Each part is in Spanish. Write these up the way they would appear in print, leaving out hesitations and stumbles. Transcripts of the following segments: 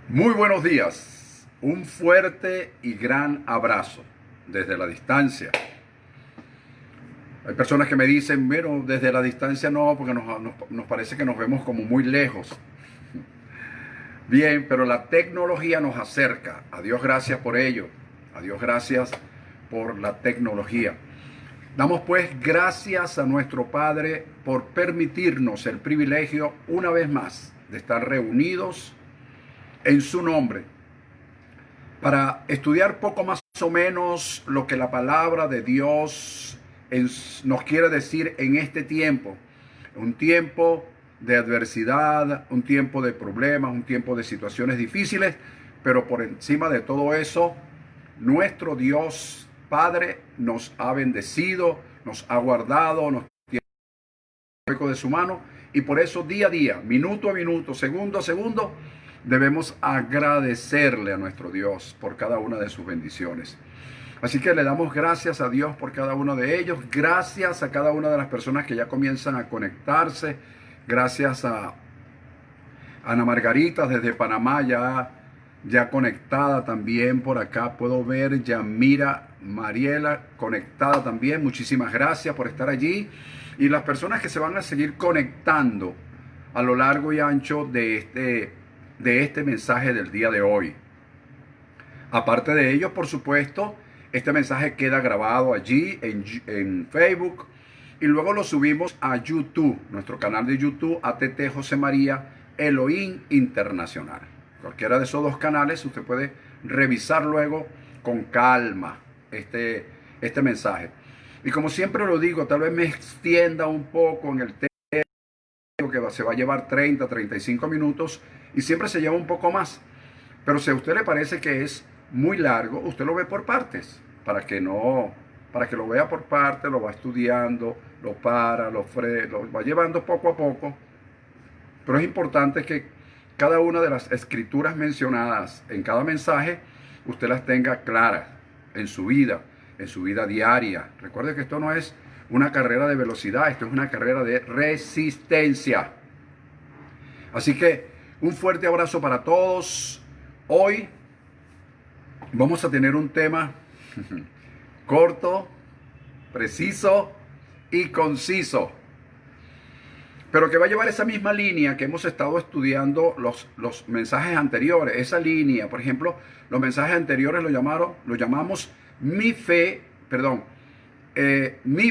Muy buenos días, un fuerte y gran abrazo desde la distancia. Hay personas que me dicen, bueno, desde la distancia no, porque nos parece que nos vemos como muy lejos. Bien, pero la tecnología nos acerca. A Dios gracias por ello. A Dios gracias por la tecnología. Damos pues gracias a nuestro Padre por permitirnos el privilegio una vez más de estar reunidos en su nombre para estudiar poco más o menos lo que la palabra de Dios nos quiere decir en este tiempo. Un tiempo de adversidad, un tiempo de problemas, un tiempo de situaciones difíciles, pero por encima de todo eso, nuestro Dios Padre nos ha bendecido, nos ha guardado, nos tiene en el hueco de su mano, y por eso día a día, minuto a minuto, segundo a segundo, debemos agradecerle a nuestro Dios por cada una de sus bendiciones. Así que le damos gracias a Dios por cada uno de ellos. Gracias a cada una de las personas que ya comienzan a conectarse. Gracias a Ana Margarita desde Panamá, ya conectada también por acá. Puedo ver Yamira Mariela conectada también. Muchísimas gracias por estar allí. Y las personas que se van a seguir conectando a lo largo y ancho de este mensaje del día de hoy. Aparte de ello, por supuesto, este mensaje queda grabado allí en Facebook y luego lo subimos a YouTube, nuestro canal de YouTube, ATT José María Elohim Internacional. Cualquiera de esos dos canales usted puede revisar luego con calma este mensaje. Y como siempre lo digo, tal vez me extienda un poco en el tema que se va a llevar 35 minutos y siempre se lleva un poco más. Pero si a usted le parece que es muy largo, usted lo ve por partes, para que lo vea por partes, lo va estudiando, lo para, lo va llevando poco a poco. Pero es importante que cada una de las escrituras mencionadas en cada mensaje, usted las tenga claras en su vida diaria. Recuerde que esto no es una carrera de velocidad, esto es una carrera de resistencia. Así que un fuerte abrazo para todos. Hoy vamos a tener un tema corto, preciso y conciso, pero que va a llevar esa misma línea que hemos estado estudiando los mensajes anteriores. Esa línea, por ejemplo, los mensajes anteriores lo llamamos mi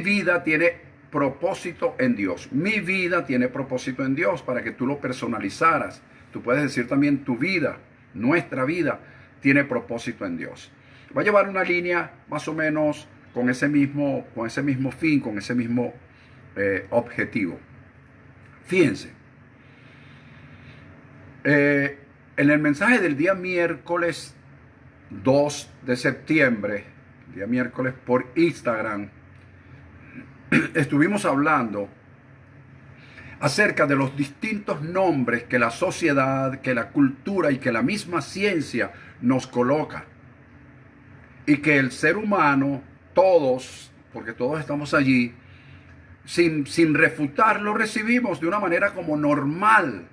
vida tiene propósito en Dios. Mi vida tiene propósito en Dios, para que tú lo personalizaras. Tú puedes decir también tu vida, nuestra vida, tiene propósito en Dios. Va a llevar una línea más o menos con ese mismo fin, con ese mismo objetivo. Fíjense, en el mensaje del día miércoles 2 de septiembre, día miércoles por Instagram, estuvimos hablando acerca de los distintos nombres que la sociedad, que la cultura y que la misma ciencia nos coloca. Y que el ser humano, todos, porque todos estamos allí, sin refutar, lo recibimos de una manera como normal.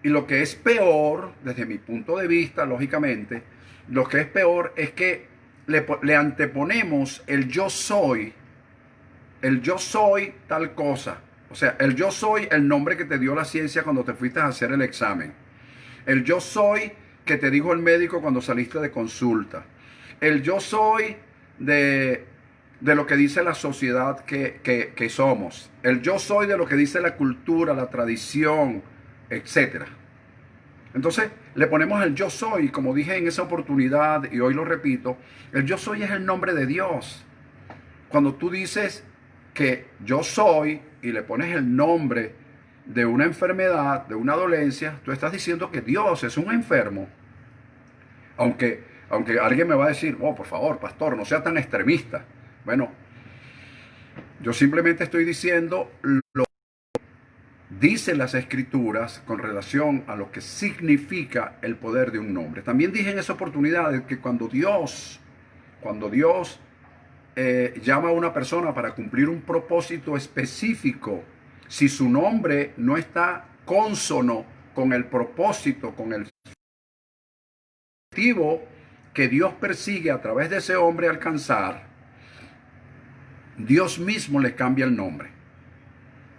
Y lo que es peor, desde mi punto de vista, lógicamente, lo que es peor es que le anteponemos el yo soy tal cosa. O sea, el yo soy el nombre que te dio la ciencia cuando te fuiste a hacer el examen. El yo soy que te dijo el médico cuando saliste de consulta. El yo soy de lo que dice la sociedad que somos. El yo soy de lo que dice la cultura, la tradición, etc. Entonces le ponemos el yo soy, como dije en esa oportunidad y hoy lo repito, el yo soy es el nombre de Dios. Cuando tú dices que yo soy y le pones el nombre de una enfermedad, de una dolencia, tú estás diciendo que Dios es un enfermo. Aunque alguien me va a decir, oh, por favor, pastor, no sea tan extremista. Bueno, yo simplemente estoy diciendo lo que dicen las escrituras con relación a lo que significa el poder de un nombre. También dije en esa oportunidad que cuando Dios llama a una persona para cumplir un propósito específico, si su nombre no está cónsono con el propósito, con el objetivo que Dios persigue a través de ese hombre alcanzar, Dios mismo le cambia el nombre.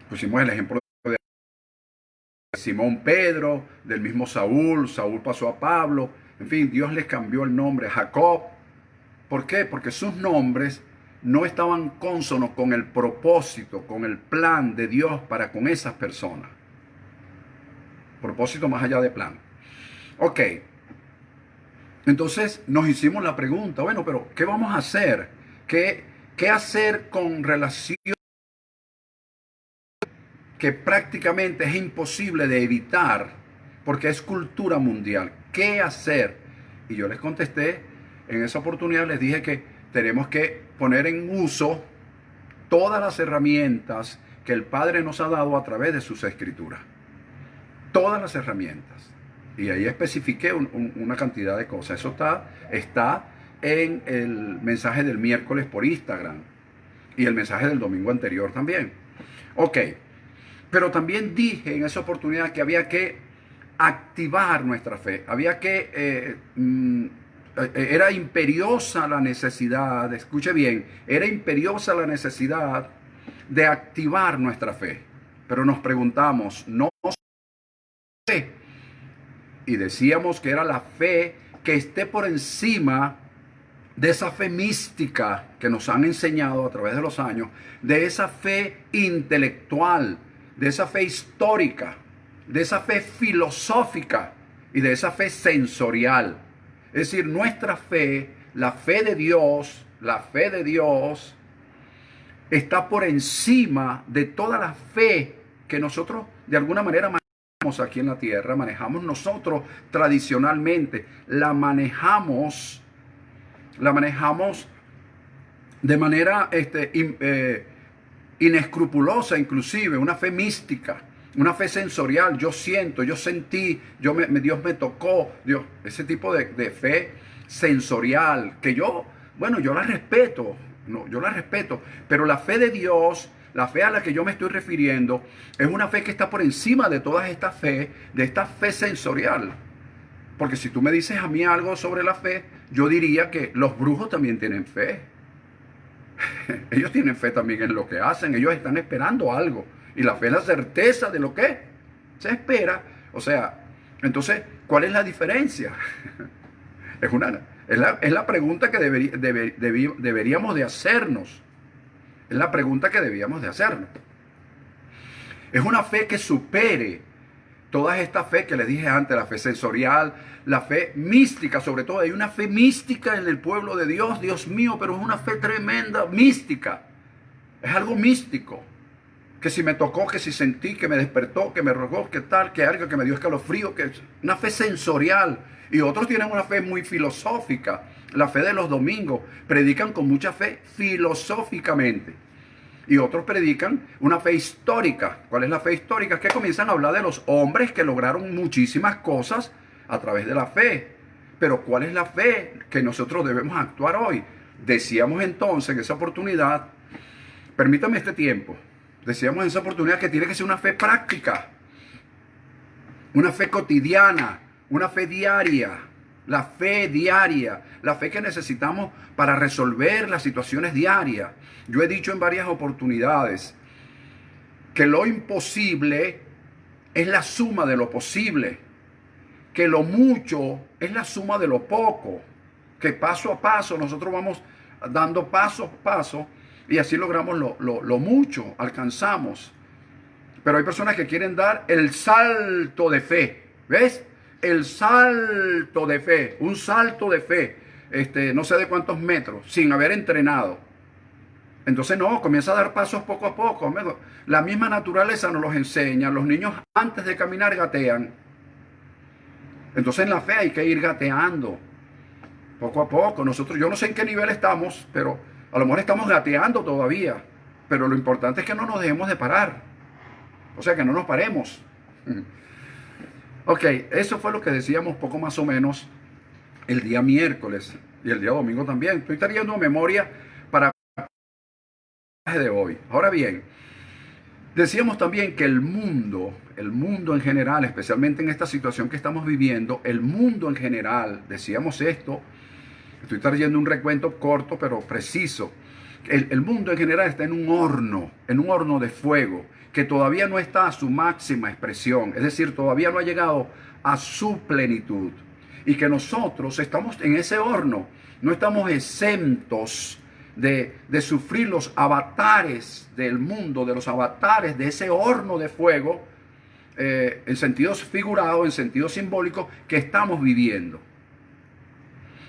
Pusimos el ejemplo de Simón Pedro, del mismo Saúl. Saúl pasó a Pablo. En fin, Dios les cambió el nombre a Jacob. ¿Por qué? Porque sus nombres no estaban cónsonos con el propósito, con el plan de Dios para con esas personas. Propósito más allá de plan. Ok. Entonces nos hicimos la pregunta, bueno, pero ¿qué vamos a hacer? ¿Qué hacer con relación que prácticamente es imposible de evitar porque es cultura mundial? ¿Qué hacer? Y yo les contesté, en esa oportunidad les dije que tenemos que poner en uso todas las herramientas que el Padre nos ha dado a través de sus escrituras. Todas las herramientas. Y ahí especifiqué una cantidad de cosas. Eso está en el mensaje del miércoles por Instagram y el mensaje del domingo anterior también. Ok, pero también dije en esa oportunidad que había que activar nuestra fe. Había que, era imperiosa la necesidad, escuche bien, era imperiosa la necesidad de activar nuestra fe. Pero nos preguntamos, ¿no fe? Y decíamos que era la fe que esté por encima de esa fe mística que nos han enseñado a través de los años, de esa fe intelectual, de esa fe histórica, de esa fe filosófica y de esa fe sensorial. Es decir, nuestra fe, la fe de Dios, está por encima de toda la fe que nosotros de alguna manera manejamos aquí en la tierra, manejamos nosotros tradicionalmente, la manejamos de manera inescrupulosa, inclusive una fe mística, una fe sensorial. Yo siento, yo sentí, Dios me tocó, Dios, ese tipo de fe sensorial que yo la respeto, yo la respeto, pero la fe de Dios, la fe a la que yo me estoy refiriendo, es una fe que está por encima de todas estas fe, de esta fe sensorial. Porque si tú me dices a mí algo sobre la fe, yo diría que los brujos también tienen fe. Ellos tienen fe también en lo que hacen. Ellos están esperando algo. Y la fe es la certeza de lo que se espera. O sea, entonces, ¿cuál es la diferencia? Es la pregunta que deberíamos de hacernos. Es la pregunta que debíamos de hacernos. Es una fe que supere todas estas fe que les dije antes, la fe sensorial, la fe mística, sobre todo. Hay una fe mística en el pueblo de Dios, Dios mío, pero es una fe tremenda, mística. Es algo místico. Que si me tocó, que si sentí, que me despertó, que me rogó, que tal, que algo, que me dio escalofrío, que es una fe sensorial. Y otros tienen una fe muy filosófica. La fe de los domingos. Predican con mucha fe filosóficamente. Y otros predican una fe histórica. ¿Cuál es la fe histórica? Es que comienzan a hablar de los hombres que lograron muchísimas cosas a través de la fe. Pero ¿cuál es la fe que nosotros debemos actuar hoy? Decíamos entonces en esa oportunidad, permítame este tiempo, decíamos en esa oportunidad que tiene que ser una fe práctica, una fe cotidiana, una fe diaria. La fe diaria, la fe que necesitamos para resolver las situaciones diarias. Yo he dicho en varias oportunidades que lo imposible es la suma de lo posible, que lo mucho es la suma de lo poco, que paso a paso nosotros vamos dando paso a paso y así logramos lo mucho, alcanzamos. Pero hay personas que quieren dar el salto de fe, ¿ves? El salto de fe, un salto de fe, no sé de cuántos metros, sin haber entrenado. Entonces no, comienza a dar pasos poco a poco. La misma naturaleza nos los enseña. Los niños antes de caminar gatean. Entonces en la fe hay que ir gateando, poco a poco. Yo no sé en qué nivel estamos, pero a lo mejor estamos gateando todavía. Pero lo importante es que no nos dejemos de parar. O sea, que no nos paremos. Ok, eso fue lo que decíamos poco más o menos el día miércoles y el día domingo también. Estoy trayendo memoria para el mensaje de hoy. Ahora bien, Decíamos también que el mundo en general, especialmente en esta situación que estamos viviendo, el mundo en general, decíamos esto, estoy trayendo un recuento corto pero preciso. El mundo en general está en un horno de fuego, que todavía no está a su máxima expresión, es decir, todavía no ha llegado a su plenitud. Y que nosotros estamos en ese horno, no estamos exentos de sufrir los avatares del mundo, de los avatares de ese horno de fuego, en sentidos figurados, en sentidos simbólicos, que estamos viviendo.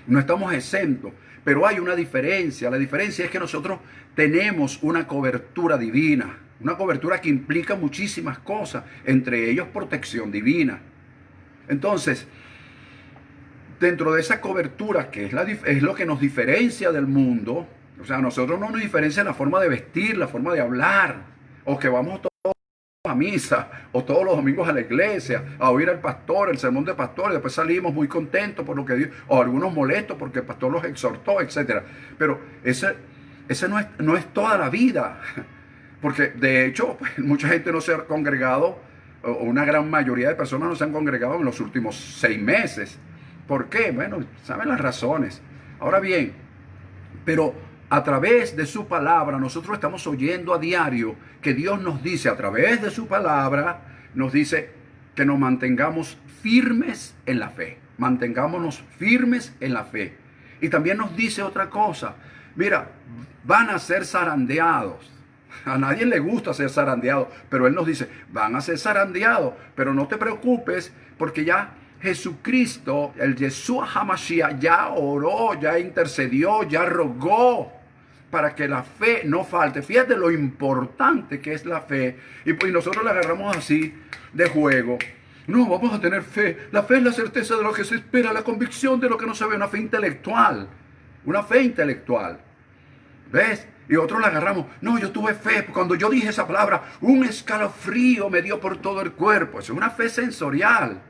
No estamos exentos, pero hay una diferencia. La diferencia es que nosotros tenemos una cobertura divina, una cobertura que implica muchísimas cosas, entre ellos protección divina. Entonces, dentro de esa cobertura, que es lo que nos diferencia del mundo, o sea, a nosotros no nos diferencia la forma de vestir, la forma de hablar, o que vamos todos a misa, o todos los domingos a la iglesia, a oír al pastor, el sermón del pastor, y después salimos muy contentos por lo que Dios, o algunos molestos porque el pastor los exhortó, etc. Pero ese no es toda la vida, porque de hecho, pues, mucha gente no se ha congregado, o una gran mayoría de personas no se han congregado en los últimos 6 meses. ¿Por qué? Bueno, saben las razones. Ahora bien, pero a través de su palabra, nosotros estamos oyendo a diario que Dios nos dice, a través de su palabra, nos dice que nos mantengamos firmes en la fe. Mantengámonos firmes en la fe. Y también nos dice otra cosa. Mira, van a ser zarandeados. A nadie le gusta ser zarandeado, pero Él nos dice, van a ser zarandeados, pero no te preocupes, porque ya Jesucristo, el Yeshua HaMashiach, ya oró, ya intercedió, ya rogó para que la fe no falte. Fíjate lo importante que es la fe. Y nosotros la agarramos así de juego. No, vamos a tener fe. La fe es la certeza de lo que se espera, la convicción de lo que no se ve, una fe intelectual. Una fe intelectual. ¿Ves? Y otros la agarramos. No, yo tuve fe. Cuando yo dije esa palabra, un escalofrío me dio por todo el cuerpo. Eso es una fe sensorial.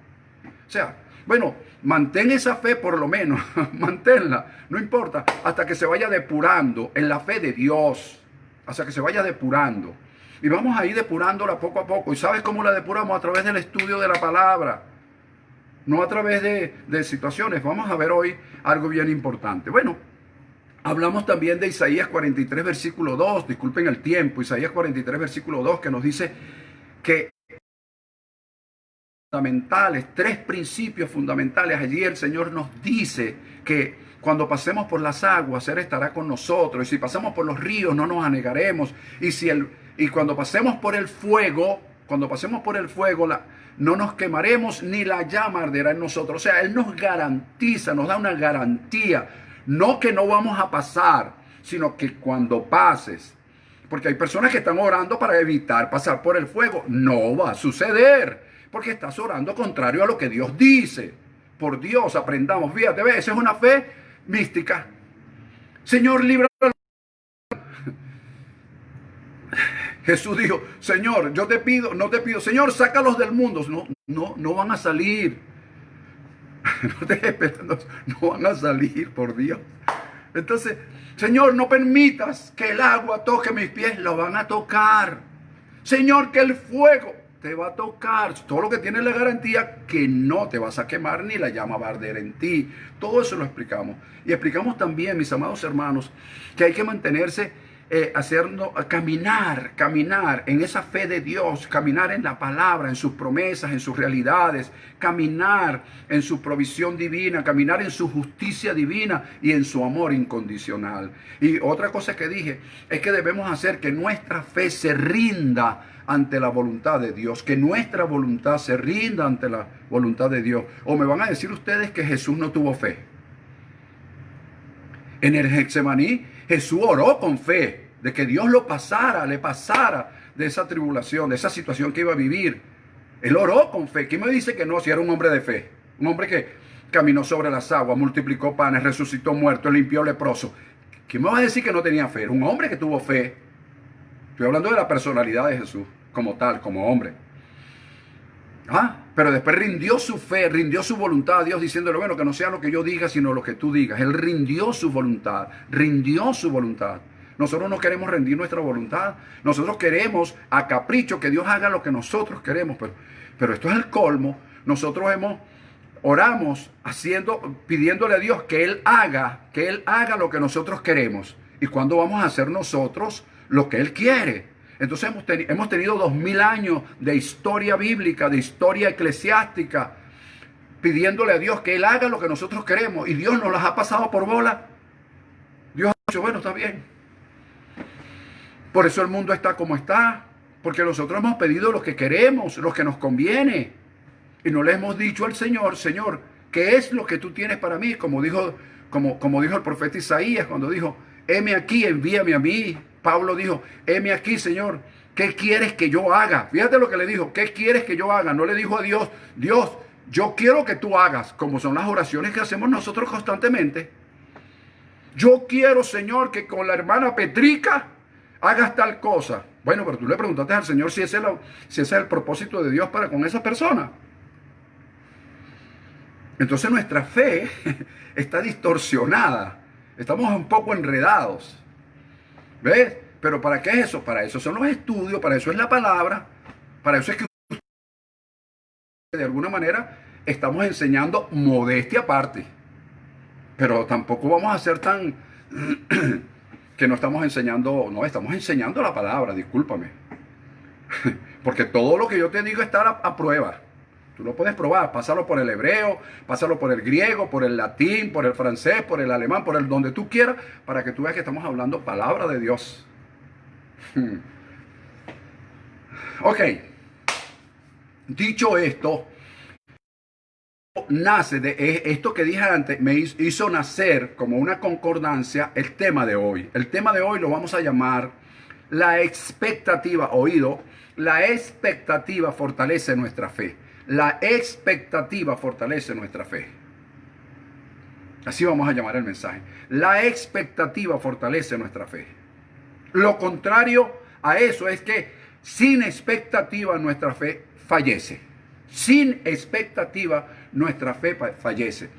O sea, bueno, mantén esa fe por lo menos, manténla, no importa, hasta que se vaya depurando en la fe de Dios, hasta que se vaya depurando. Y vamos a ir depurándola poco a poco. ¿Y sabes cómo la depuramos? A través del estudio de la palabra, no a través de situaciones. Vamos a ver hoy algo bien importante. Bueno, hablamos también de Isaías 43, versículo 2, disculpen el tiempo, Isaías 43, versículo 2, que nos dice que fundamentales, 3 principios fundamentales. Allí el Señor nos dice que cuando pasemos por las aguas, Él estará con nosotros. Y si pasamos por los ríos, no nos anegaremos. Y cuando pasemos por el fuego, no nos quemaremos, ni la llama arderá en nosotros. O sea, Él nos garantiza, nos da una garantía. No que no vamos a pasar, sino que cuando pases. Porque hay personas que están orando para evitar pasar por el fuego. No va a suceder. Porque estás orando contrario a lo que Dios dice. Por Dios, aprendamos. Fíjate, ve, esa es una fe mística. Señor, líbranos. Jesús dijo, Señor, yo te pido, no te pido, Señor, sácalos del mundo. No van a salir. No te esperando, no van a salir, por Dios. Entonces, Señor, no permitas que el agua toque mis pies. Lo van a tocar. Señor, que el fuego te va a tocar. Todo lo que tiene la garantía que no te vas a quemar ni la llama va a arder en ti. Todo eso lo explicamos. Y explicamos también, mis amados hermanos, que hay que mantenerse, caminar en esa fe de Dios, caminar en la palabra, en sus promesas, en sus realidades, caminar en su provisión divina, caminar en su justicia divina y en su amor incondicional. Y otra cosa que dije es que debemos hacer que nuestra fe se rinda ante la voluntad de Dios, que nuestra voluntad se rinda ante la voluntad de Dios. O me van a decir ustedes que Jesús no tuvo fe. En el Getsemaní, Jesús oró con fe de que Dios le pasara de esa tribulación, de esa situación que iba a vivir. Él oró con fe. ¿Quién me dice que no? Si era un hombre de fe, un hombre que caminó sobre las aguas, multiplicó panes, resucitó muertos, limpió leproso. ¿Quién me va a decir que no tenía fe? Era un hombre que tuvo fe. Estoy hablando de la personalidad de Jesús como tal, como hombre. Pero después rindió su fe, rindió su voluntad a Dios, diciéndole, bueno, que no sea lo que yo diga, sino lo que tú digas. Él rindió su voluntad, Nosotros no queremos rendir nuestra voluntad. Nosotros queremos a capricho que Dios haga lo que nosotros queremos. Pero esto es el colmo. Nosotros oramos pidiéndole a Dios que Él haga lo que nosotros queremos. ¿Y cuándo vamos a hacer nosotros lo que Él quiere? Entonces hemos tenido 2000 años de historia bíblica, de historia eclesiástica, pidiéndole a Dios que Él haga lo que nosotros queremos. Y Dios nos las ha pasado por bola. Dios ha dicho, bueno, está bien. Por eso el mundo está como está. Porque nosotros hemos pedido lo que queremos, lo que nos conviene. Y no le hemos dicho al Señor, Señor, ¿qué es lo que tú tienes para mí? Como dijo el profeta Isaías cuando dijo, heme aquí, envíame a mí. Pablo dijo, heme aquí, Señor, ¿qué quieres que yo haga? Fíjate lo que le dijo, ¿qué quieres que yo haga? No le dijo a Dios, Dios, yo quiero que tú hagas, como son las oraciones que hacemos nosotros constantemente. Yo quiero, Señor, que con la hermana Petrica hagas tal cosa. Bueno, pero tú le preguntaste al Señor si ese es el propósito de Dios para con esa persona. Entonces nuestra fe está distorsionada. Estamos un poco enredados. ¿Ves? Pero ¿para qué es eso? Para eso son los estudios, para eso es la palabra, para eso es que de alguna manera estamos enseñando modestia aparte. Pero tampoco vamos a ser tan que no estamos enseñando, no, estamos enseñando la palabra, discúlpame. Porque todo lo que yo te digo está a prueba. Tú lo puedes probar, pásalo por el hebreo, pásalo por el griego, por el latín, por el francés, por el alemán, por el donde tú quieras, para que tú veas que estamos hablando palabra de Dios. Ok. Dicho esto, nace de esto que dije antes, me hizo nacer como una concordancia el tema de hoy. El tema de hoy lo vamos a llamar la expectativa, oído, la expectativa fortalece nuestra fe. La expectativa fortalece nuestra fe. Así vamos a llamar el mensaje. La expectativa fortalece nuestra fe. Lo contrario a eso es que sin expectativa nuestra fe fallece. Sin expectativa nuestra fe fallece.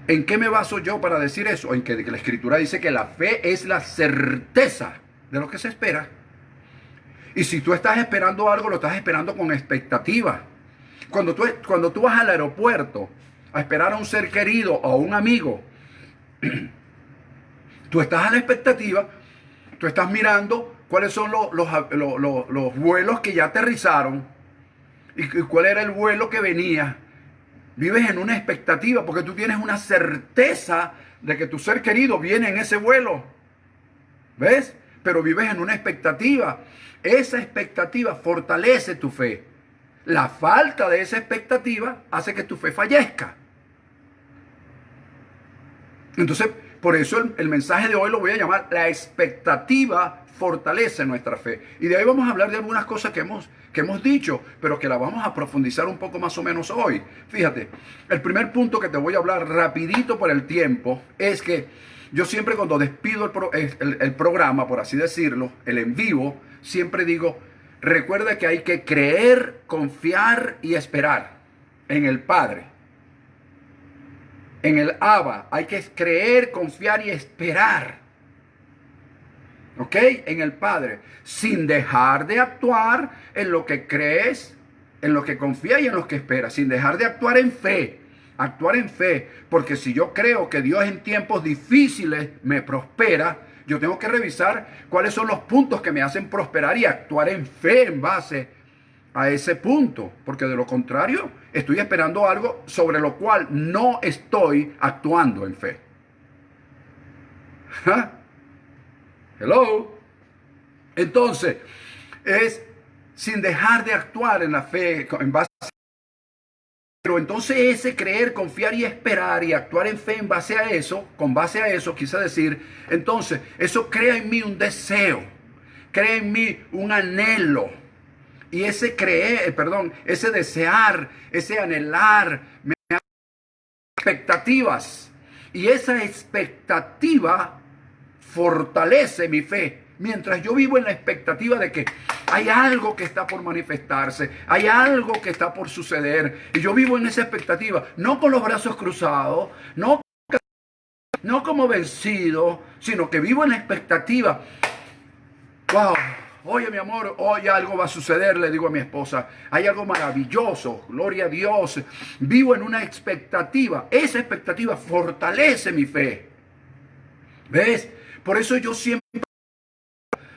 ¿En qué me baso yo para decir eso? En que la Escritura dice que la fe es la certeza de lo que se espera. Y si tú estás esperando algo, lo estás esperando con expectativa. Cuando tú vas al aeropuerto a esperar a un ser querido o a un amigo, tú estás a la expectativa, tú estás mirando cuáles son los vuelos que ya aterrizaron y cuál era el vuelo que venía. Vives en una expectativa porque tú tienes una certeza de que tu ser querido viene en ese vuelo. ¿Ves? Pero vives en una expectativa. Esa expectativa fortalece tu fe. La falta de esa expectativa hace que tu fe fallezca. Entonces, por eso el mensaje de hoy lo voy a llamar la expectativa fortalece nuestra fe. Y de ahí vamos a hablar de algunas cosas que hemos dicho, pero que la vamos a profundizar un poco más o menos hoy. Fíjate, el primer punto que te voy a hablar rapidito por el tiempo es que yo siempre cuando despido el programa, por así decirlo, el en vivo, siempre digo, recuerda que hay que creer, confiar y esperar en el Padre. En el Abba hay que creer, confiar y esperar. ¿Ok? En el Padre. Sin dejar de actuar en lo que crees, en lo que confías y en lo que esperas. Sin dejar de actuar en fe. Actuar en fe. Porque si yo creo que Dios en tiempos difíciles me prospera, yo tengo que revisar cuáles son los puntos que me hacen prosperar y actuar en fe en base a ese punto. Porque de lo contrario, estoy esperando algo sobre lo cual no estoy actuando en fe. ¿Ja? Hello. Entonces, es sin dejar de actuar en la fe en base a... Pero entonces ese creer, confiar y esperar y actuar en fe en base a eso, con base a eso, quise decir, entonces eso crea en mí un deseo, crea en mí un anhelo. Y ese creer, ese desear, ese anhelar, me da expectativas. Y esa expectativa fortalece mi fe. Mientras yo vivo en la expectativa de que hay algo que está por manifestarse, hay algo que está por suceder, y yo vivo en esa expectativa, no con los brazos cruzados, no no como vencido, sino que vivo en la expectativa. Wow, oye mi amor, hoy algo va a suceder, le digo a mi esposa, hay algo maravilloso, gloria a Dios, vivo en una expectativa, esa expectativa fortalece mi fe. ¿Ves? Por eso yo siempre,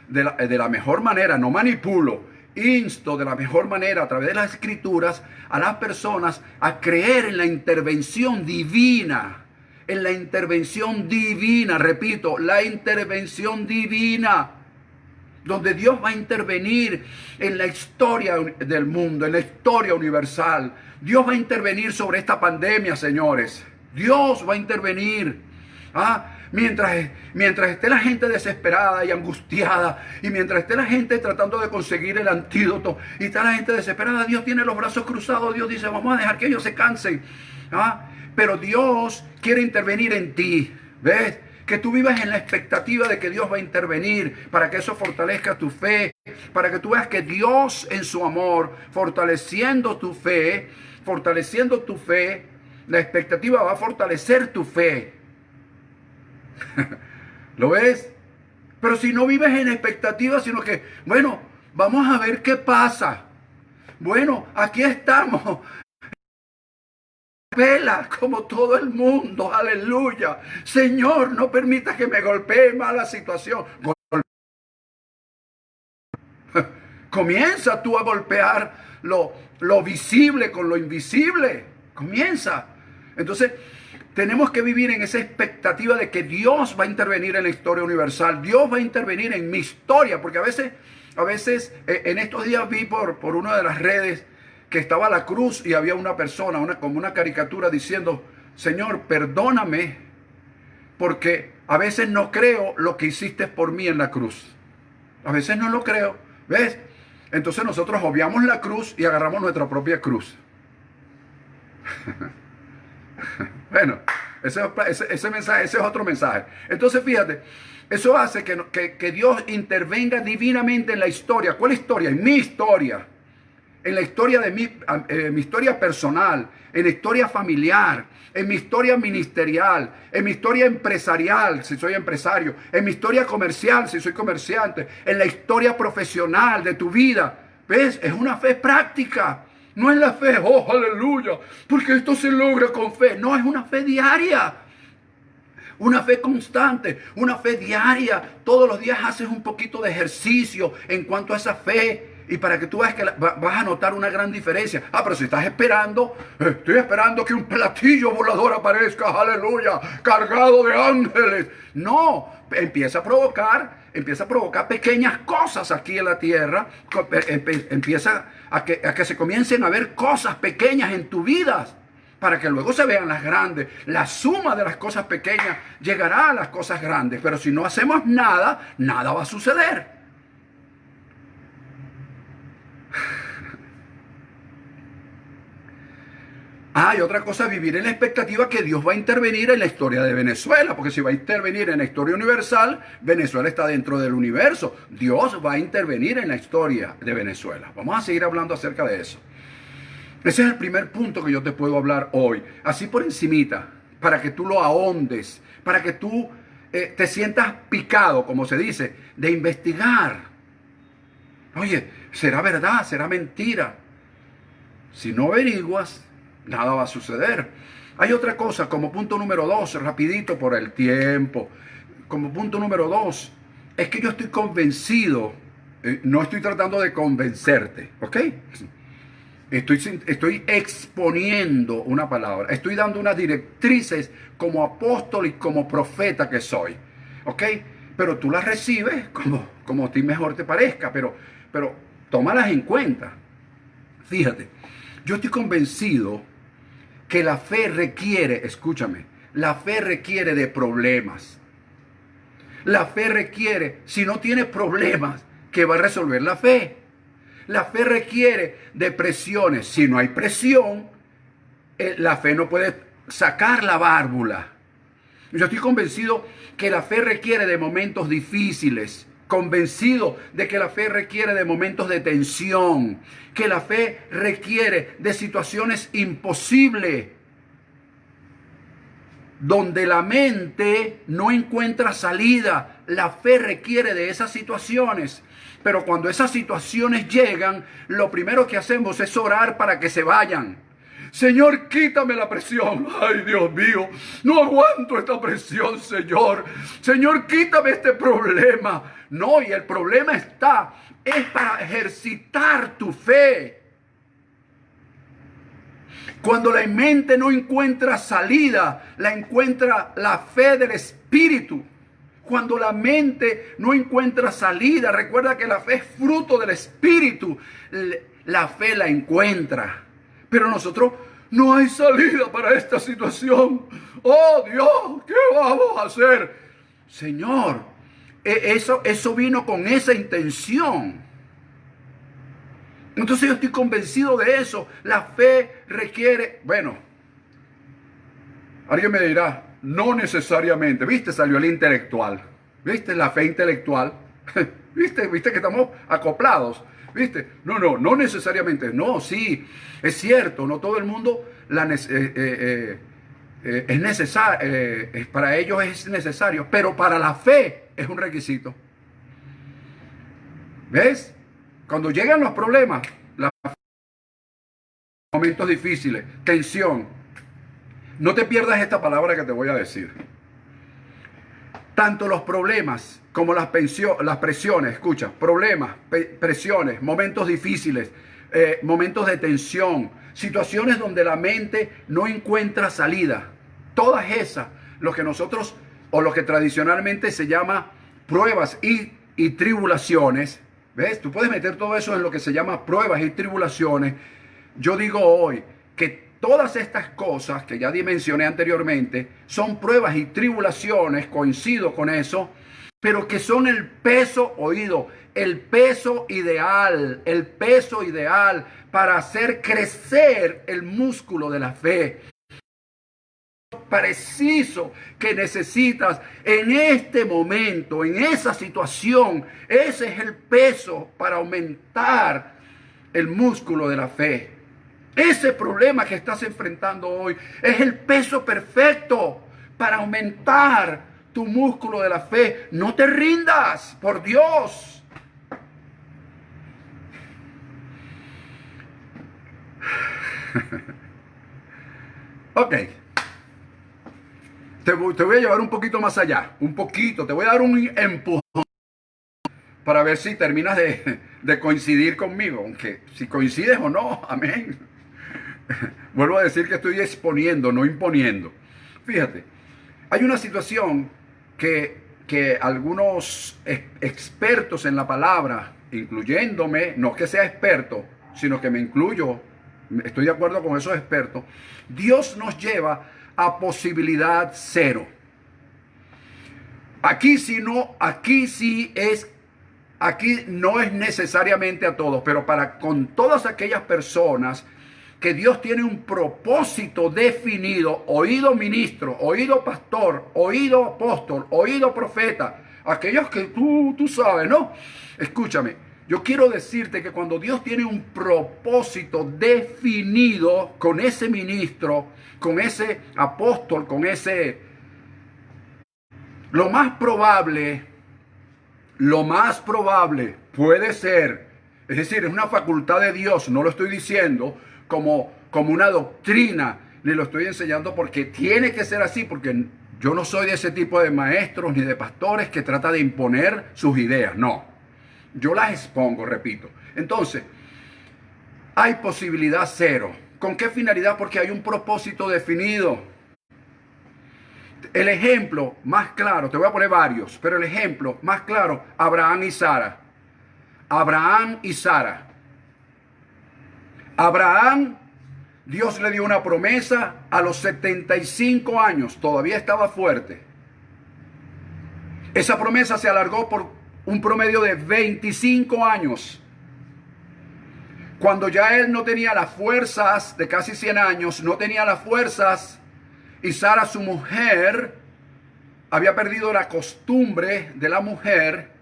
de la mejor manera, no manipulo, insto de la mejor manera a través de las escrituras a las personas a creer en la intervención divina. En la intervención divina, repito, la intervención divina, donde Dios va a intervenir en la historia del mundo, en la historia universal. Dios va a intervenir sobre esta pandemia, señores. Dios va a intervenir. Mientras esté la gente desesperada y angustiada, y mientras esté la gente tratando de conseguir el antídoto, y está la gente desesperada, Dios tiene los brazos cruzados. Dios dice, vamos a dejar que ellos se cansen. Pero Dios quiere intervenir en ti. ¿Ves? Que tú vivas en la expectativa de que Dios va a intervenir para que eso fortalezca tu fe, para que tú veas que Dios en su amor, fortaleciendo tu fe, la expectativa va a fortalecer tu fe. ¿Lo ves? Pero si no vives en expectativa, sino que, bueno, vamos a ver qué pasa. Bueno, aquí estamos. Vela como todo el mundo, aleluya. Señor, no permitas que me golpee mala situación. Comienza tú a golpear lo visible con lo invisible. Comienza. Entonces, tenemos que vivir en esa expectativa de que Dios va a intervenir en la historia universal. Dios va a intervenir en mi historia, porque a veces en estos días vi por una de las redes que estaba la cruz y había una persona, como una caricatura diciendo, Señor, perdóname, porque a veces no creo lo que hiciste por mí en la cruz. A veces no lo creo, ¿ves? Entonces nosotros obviamos la cruz y agarramos nuestra propia cruz. Bueno, ese mensaje, ese es otro mensaje. Entonces fíjate, eso hace que Dios intervenga divinamente en la historia. ¿Cuál historia? En mi historia. En la historia de mi historia personal, en la historia familiar, en mi historia ministerial, en mi historia empresarial, si soy empresario, en mi historia comercial, si soy comerciante, en la historia profesional de tu vida. ¿Ves? Es una fe práctica. No es la fe, oh, aleluya, porque esto se logra con fe. No, es una fe diaria. Una fe constante, una fe diaria. Todos los días haces un poquito de ejercicio en cuanto a esa fe. Y para que tú veas que vas a notar una gran diferencia. Pero si estás esperando, estoy esperando que un platillo volador aparezca, aleluya, cargado de ángeles. No, empieza a provocar pequeñas cosas aquí en la tierra. Empieza a que se comiencen a ver cosas pequeñas en tu vida, para que luego se vean las grandes. La suma de las cosas pequeñas llegará a las cosas grandes. Pero si no hacemos nada, nada va a suceder. Y otra cosa, vivir en la expectativa que Dios va a intervenir en la historia de Venezuela, porque si va a intervenir en la historia universal, Venezuela está dentro del universo. Dios va a intervenir en la historia de Venezuela. Vamos a seguir hablando acerca de eso. Ese es el primer punto que yo te puedo hablar hoy, así por encimita, para que tú lo ahondes, para que tú te sientas picado, como se dice, de investigar. Oye, ¿será verdad? ¿Será mentira? Si no averiguas, nada va a suceder. Hay otra cosa, como punto número 2, rapidito por el tiempo. Como punto número 2, es que yo estoy convencido, no estoy tratando de convencerte, ¿ok? Estoy exponiendo una palabra, estoy dando unas directrices como apóstol y como profeta que soy, ¿ok? Pero tú las recibes como a ti mejor te parezca, pero tómalas en cuenta. Fíjate, yo estoy convencido que la fe requiere, escúchame, la fe requiere de problemas. La fe requiere, si no tiene problemas, ¿qué va a resolver la fe? La fe requiere de presiones. Si no hay presión, la fe no puede sacar la válvula. Yo estoy convencido que la fe requiere de momentos difíciles. Convencido de que la fe requiere de momentos de tensión. Que la fe requiere de situaciones imposibles. donde la mente no encuentra salida. La fe requiere de esas situaciones. Pero cuando esas situaciones llegan, lo primero que hacemos es orar para que se vayan. Señor, quítame la presión. Ay, Dios mío, no aguanto esta presión, Señor. Señor, quítame este problema. No, y el problema es para ejercitar tu fe. Cuando la mente no encuentra salida, la encuentra la fe del Espíritu. Cuando la mente no encuentra salida, recuerda que la fe es fruto del Espíritu. La fe la encuentra. Pero nosotros, no hay salida para esta situación. Oh Dios, ¿qué vamos a hacer? Señor, eso vino con esa intención. Entonces yo estoy convencido de eso. La fe requiere, bueno, alguien me dirá, no necesariamente. ¿Viste? Salió el intelectual. ¿Viste? La fe intelectual. ¿Viste que estamos acoplados? ¿Viste? No necesariamente. No, sí, es cierto, no todo el mundo es necesario, para ellos es necesario, pero para la fe es un requisito. ¿Ves? Cuando llegan los problemas, momentos difíciles, tensión, no te pierdas esta palabra que te voy a decir. Tanto los problemas como las presiones, escucha, problemas, presiones, momentos difíciles, momentos de tensión, situaciones donde la mente no encuentra salida. Todas esas, lo que nosotros, o lo que tradicionalmente se llama pruebas y tribulaciones, ¿ves? Tú puedes meter todo eso en lo que se llama pruebas y tribulaciones. Yo digo hoy que todas estas cosas que ya mencioné anteriormente son pruebas y tribulaciones, coincido con eso, pero que son el peso, el peso ideal para hacer crecer el músculo de la fe. Preciso que necesitas en este momento, en esa situación, ese es el peso para aumentar el músculo de la fe. Ese problema que estás enfrentando hoy es el peso perfecto para aumentar tu músculo de la fe. No te rindas, por Dios. Ok. Te voy a llevar un poquito más allá. Un poquito. Te voy a dar un empujón para ver si terminas de coincidir conmigo. Aunque si coincides o no, amén. Vuelvo a decir que estoy exponiendo, no imponiendo. Fíjate, hay una situación que algunos expertos en la palabra, incluyéndome, no que sea experto, sino que me incluyo, estoy de acuerdo con esos expertos. Dios nos lleva a posibilidad cero. Aquí no es necesariamente a todos, pero con todas aquellas personas que Dios tiene un propósito definido, oído ministro, oído pastor, oído apóstol, oído profeta, aquellos que tú sabes, ¿no? Escúchame, yo quiero decirte que cuando Dios tiene un propósito definido con ese ministro, con ese apóstol, lo más probable puede ser, es decir, es una facultad de Dios, no lo estoy diciendo como una doctrina, ni lo estoy enseñando porque tiene que ser así, porque yo no soy de ese tipo de maestros ni de pastores que trata de imponer sus ideas, no. Yo las expongo, repito. Entonces, hay posibilidad cero. ¿Con qué finalidad? Porque hay un propósito definido. El ejemplo más claro, te voy a poner varios, pero el ejemplo más claro, Abraham y Sara. Abraham y Sara. Abraham, Dios le dio una promesa a los 75 años, todavía estaba fuerte. Esa promesa se alargó por un promedio de 25 años. Cuando ya él no tenía las fuerzas, de casi 100 años, no tenía las fuerzas, y Sara, su mujer, había perdido la costumbre de la mujer,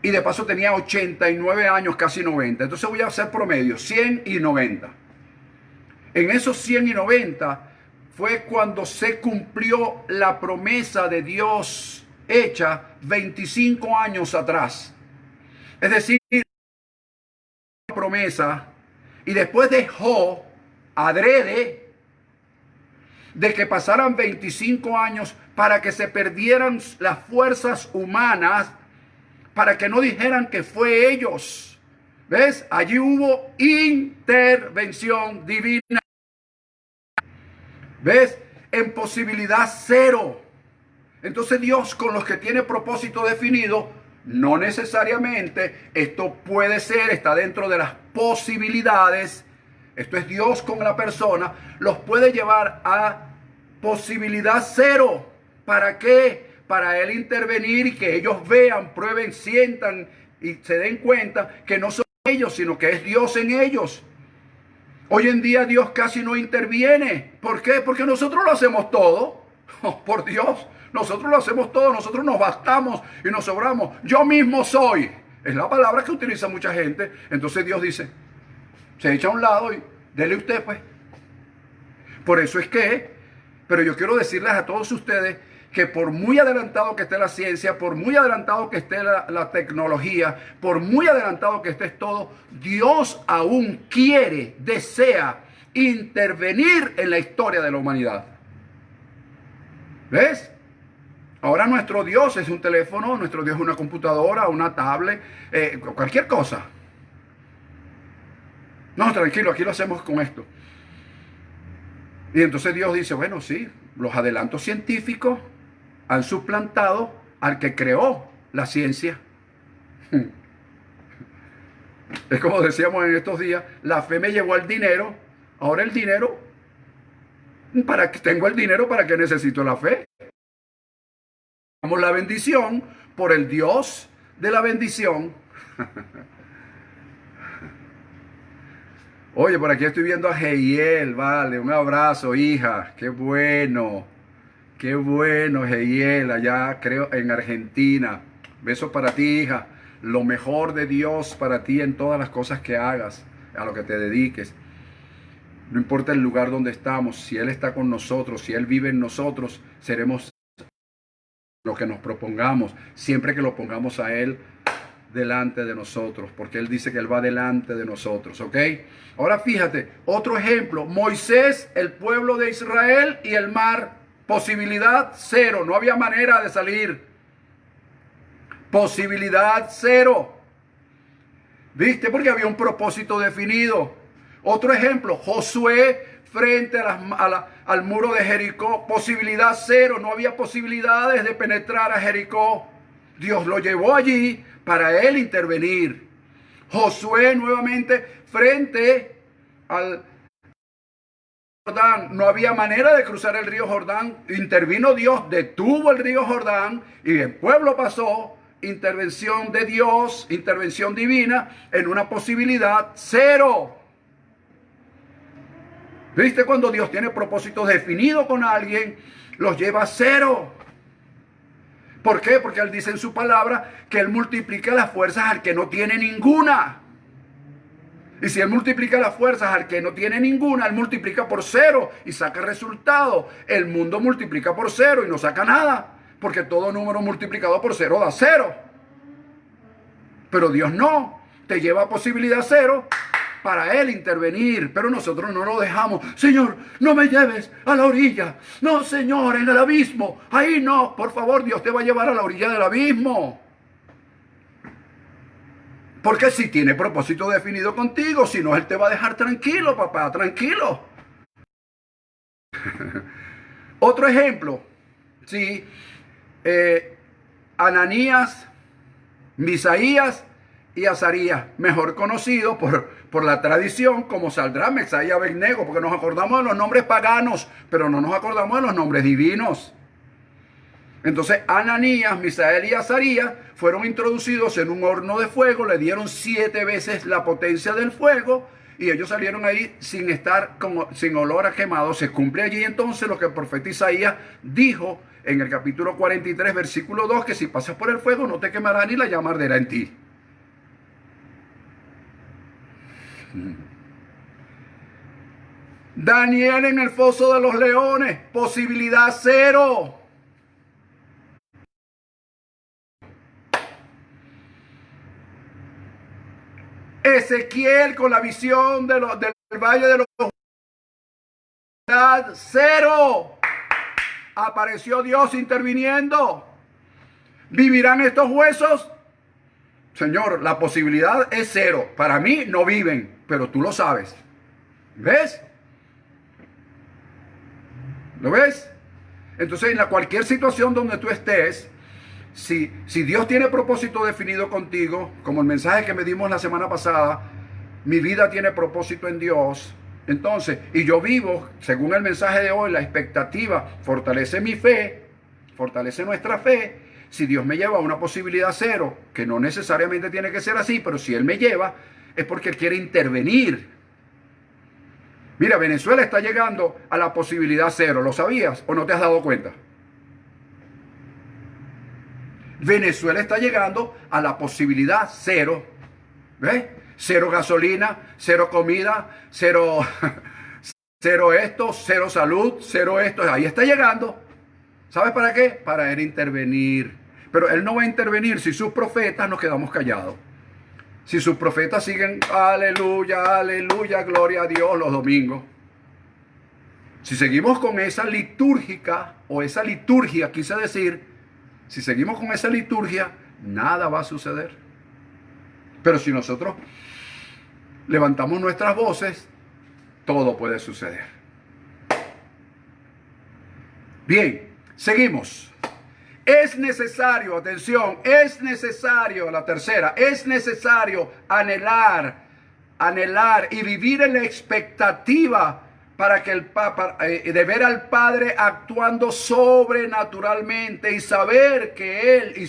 y de paso tenía 89 años, casi 90. Entonces voy a hacer promedio, 100 y 90. En esos 100 y 90 fue cuando se cumplió la promesa de Dios hecha 25 años atrás. Es decir, promesa, y después dejó adrede de que pasaran 25 años para que se perdieran las fuerzas humanas, para que no dijeran que fue ellos. ¿Ves? Allí hubo intervención divina. ¿Ves? En posibilidad cero. Entonces Dios, con los que tiene propósito definido, no necesariamente esto puede ser, está dentro de las posibilidades. Esto es Dios con la persona, los puede llevar a posibilidad cero. ¿Para qué? Para Él intervenir y que ellos vean, prueben, sientan y se den cuenta que no son ellos, sino que es Dios en ellos. Hoy en día Dios casi no interviene. ¿Por qué? Porque nosotros lo hacemos todo. Oh, por Dios, nosotros lo hacemos todo. Nosotros nos bastamos y nos sobramos. Yo mismo soy. Es la palabra que utiliza mucha gente. Entonces Dios dice, se echa a un lado y dele usted pues. Por eso es que, pero yo quiero decirles a todos ustedes que por muy adelantado que esté la ciencia, por muy adelantado que esté la tecnología, por muy adelantado que esté todo, Dios aún quiere, desea intervenir en la historia de la humanidad. ¿Ves? Ahora nuestro Dios es un teléfono, nuestro Dios es una computadora, una tablet, cualquier cosa. No, tranquilo, aquí lo hacemos con esto. Y entonces Dios dice, bueno, sí, los adelantos científicos han suplantado al que creó la ciencia. Es como decíamos en estos días, la fe me llevó al dinero, ahora el dinero, para que tengo el dinero, ¿para qué necesito la fe? Damos la bendición por el Dios de la bendición. Oye, por aquí estoy viendo a Heiel, vale, un abrazo, hija, qué bueno, Heiel, allá creo en Argentina. Besos para ti, hija, lo mejor de Dios para ti en todas las cosas que hagas, a lo que te dediques. No importa el lugar donde estamos, si Él está con nosotros, si Él vive en nosotros, seremos lo que nos propongamos, siempre que lo pongamos a Él delante de nosotros, porque Él dice que Él va delante de nosotros, ¿ok? Ahora fíjate, otro ejemplo, Moisés, el pueblo de Israel y el mar, posibilidad cero, no había manera de salir, posibilidad cero, ¿viste? Porque había un propósito definido. Otro ejemplo, Josué frente al muro de Jericó, posibilidad cero, no había posibilidades de penetrar a Jericó. Dios lo llevó allí para Él intervenir. Josué nuevamente frente al Jordán, no había manera de cruzar el río Jordán, intervino Dios, detuvo el río Jordán y el pueblo pasó. Intervención de Dios, intervención divina en una posibilidad cero. ¿Viste? Cuando Dios tiene propósitos definidos con alguien, los lleva a cero. ¿Por qué? Porque Él dice en su palabra que Él multiplica las fuerzas al que no tiene ninguna. Y si Él multiplica las fuerzas al que no tiene ninguna, Él multiplica por cero y saca resultado. El mundo multiplica por cero y no saca nada, porque todo número multiplicado por cero da cero. Pero Dios no, te lleva a posibilidad cero para Él intervenir, pero nosotros no lo dejamos. Señor, no me lleves a la orilla. No, Señor, en el abismo. Ahí no, por favor, Dios te va a llevar a la orilla del abismo. Porque si tiene propósito definido contigo, si no, Él te va a dejar tranquilo, papá, tranquilo. Otro ejemplo, sí, Ananías, Misaías y Azarías, mejor conocido por la tradición como Sadrach, Mesach y Abednego, porque nos acordamos de los nombres paganos, pero no nos acordamos de los nombres divinos. Entonces Ananías, Misael y Azarías fueron introducidos en un horno de fuego, le dieron 7 veces la potencia del fuego y ellos salieron ahí sin estar sin olor a quemado. Se cumple allí entonces lo que el profeta Isaías dijo en el capítulo 43, versículo 2, que si pasas por el fuego no te quemará ni la llama arderá en ti. Daniel en el foso de los leones, posibilidad cero. Ezequiel con la visión del valle de los cero. Apareció Dios interviniendo. ¿Vivirán estos huesos? Señor, la posibilidad es cero. Para mí no viven, pero tú lo sabes. ¿Ves? ¿Lo ves? Entonces, en cualquier situación donde tú estés, si Dios tiene propósito definido contigo, como el mensaje que me dimos la semana pasada, mi vida tiene propósito en Dios. Entonces, y yo vivo, según el mensaje de hoy, la expectativa fortalece mi fe, fortalece nuestra fe. Si Dios me lleva a una posibilidad cero, que no necesariamente tiene que ser así, pero si Él me lleva, es porque Él quiere intervenir. Mira, Venezuela está llegando a la posibilidad cero. ¿Lo sabías o no te has dado cuenta? Venezuela está llegando a la posibilidad cero. ¿Ves? Cero gasolina, cero comida, cero esto, cero salud, cero esto. Ahí está llegando. ¿Sabes para qué? Para Él intervenir. Pero Él no va a intervenir si sus profetas nos quedamos callados. Si sus profetas siguen, aleluya, aleluya, gloria a Dios los domingos. Si seguimos con esa litúrgica, o esa liturgia, quise decir, si seguimos con esa liturgia, nada va a suceder. Pero si nosotros levantamos nuestras voces, todo puede suceder. Bien, seguimos. Es necesario, atención, es necesario, la tercera, es necesario anhelar y vivir en la expectativa para que el Papa, de ver al Padre actuando sobrenaturalmente y saber que Él y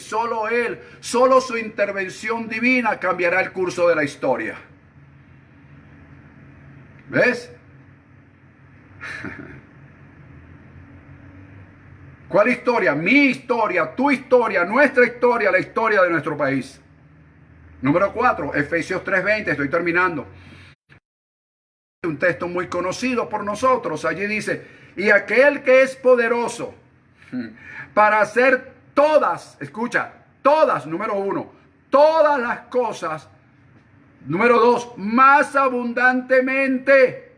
Él, solo su intervención divina cambiará el curso de la historia. ¿Ves? ¿Cuál historia? Mi historia, tu historia, nuestra historia, la historia de nuestro país. Número 4, Efesios 3:20, estoy terminando. Un texto muy conocido por nosotros. Allí dice, y aquel que es poderoso para hacer todas, escucha, todas, número 1, todas las cosas, número 2, más abundantemente,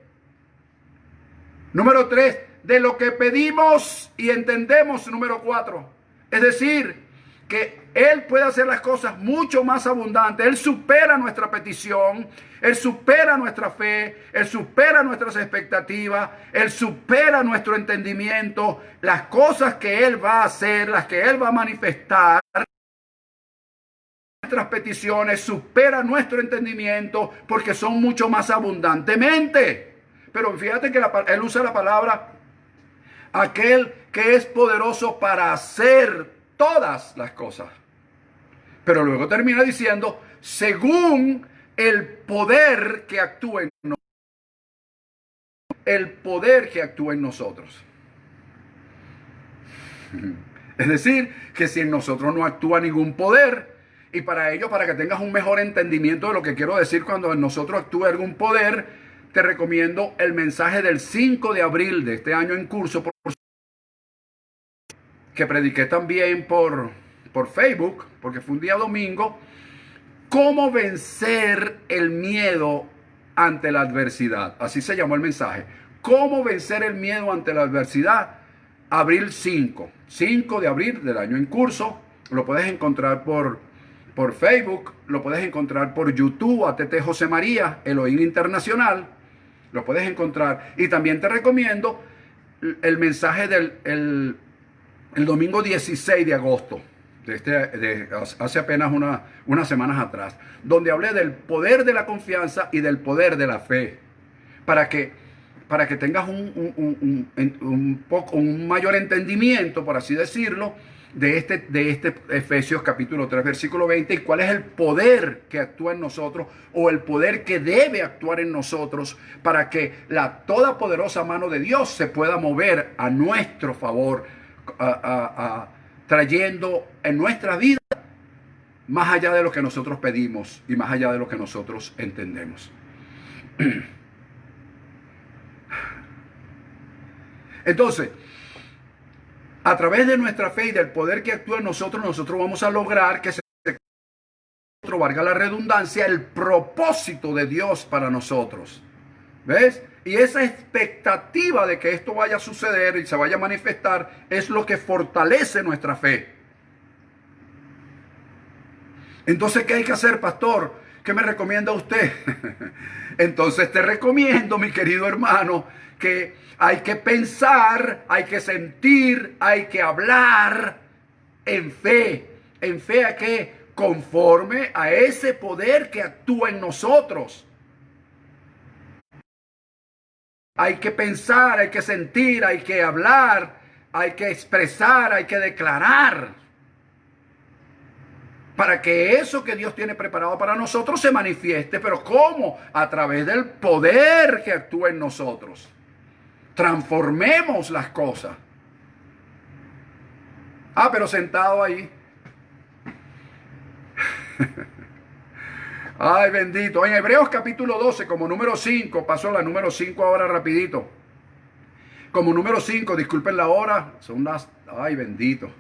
número 3, de lo que pedimos y entendemos, número 4. Es decir, que Él puede hacer las cosas mucho más abundantes. Él supera nuestra petición, Él supera nuestra fe, Él supera nuestras expectativas, Él supera nuestro entendimiento. Las cosas que Él va a hacer, las que Él va a manifestar, nuestras peticiones superan nuestro entendimiento porque son mucho más abundantemente. Pero fíjate que Él usa la palabra aquel que es poderoso para hacer todas las cosas. Pero luego termina diciendo, según el poder que actúa en nosotros. El poder que actúa en nosotros. Es decir, que si en nosotros no actúa ningún poder, y para ello, para que tengas un mejor entendimiento de lo que quiero decir cuando en nosotros actúa algún poder, te recomiendo el mensaje del 5 de abril de este año en curso, que prediqué también por Facebook, porque fue un día domingo, cómo vencer el miedo ante la adversidad. Así se llamó el mensaje. Cómo vencer el miedo ante la adversidad. Abril 5 de abril del año en curso. Lo puedes encontrar por Facebook, lo puedes encontrar por YouTube, ATT José María, Elohim Internacional. Lo puedes encontrar. Y también te recomiendo el mensaje del el domingo 16 de agosto, hace apenas unas semanas atrás, donde hablé del poder de la confianza y del poder de la fe, para que tengas un mayor entendimiento, por así decirlo, de este Efesios capítulo 3, versículo 20, y cuál es el poder que actúa en nosotros, o el poder que debe actuar en nosotros, para que la todopoderosa mano de Dios se pueda mover a nuestro favor, trayendo en nuestra vida más allá de lo que nosotros pedimos y más allá de lo que nosotros entendemos. Entonces, a través de nuestra fe y del poder que actúa en nosotros, nosotros vamos a lograr que se valga la redundancia, el propósito de Dios para nosotros. ¿Ves? Y esa expectativa de que esto vaya a suceder y se vaya a manifestar es lo que fortalece nuestra fe. Entonces, ¿qué hay que hacer, pastor? ¿Qué me recomienda usted? Entonces te recomiendo, mi querido hermano, que hay que pensar, hay que sentir, hay que hablar en fe. ¿En fe a qué? Conforme a ese poder que actúa en nosotros. Hay que pensar, hay que sentir, hay que hablar, hay que expresar, hay que declarar. Para que eso que Dios tiene preparado para nosotros se manifieste. ¿Pero cómo? A través del poder que actúa en nosotros. Transformemos las cosas. Ah, pero sentado ahí. Ay, bendito. En Hebreos capítulo 12, como número 5, paso a la número 5 ahora rapidito. Como número 5, disculpen la hora, son las... Ay, bendito.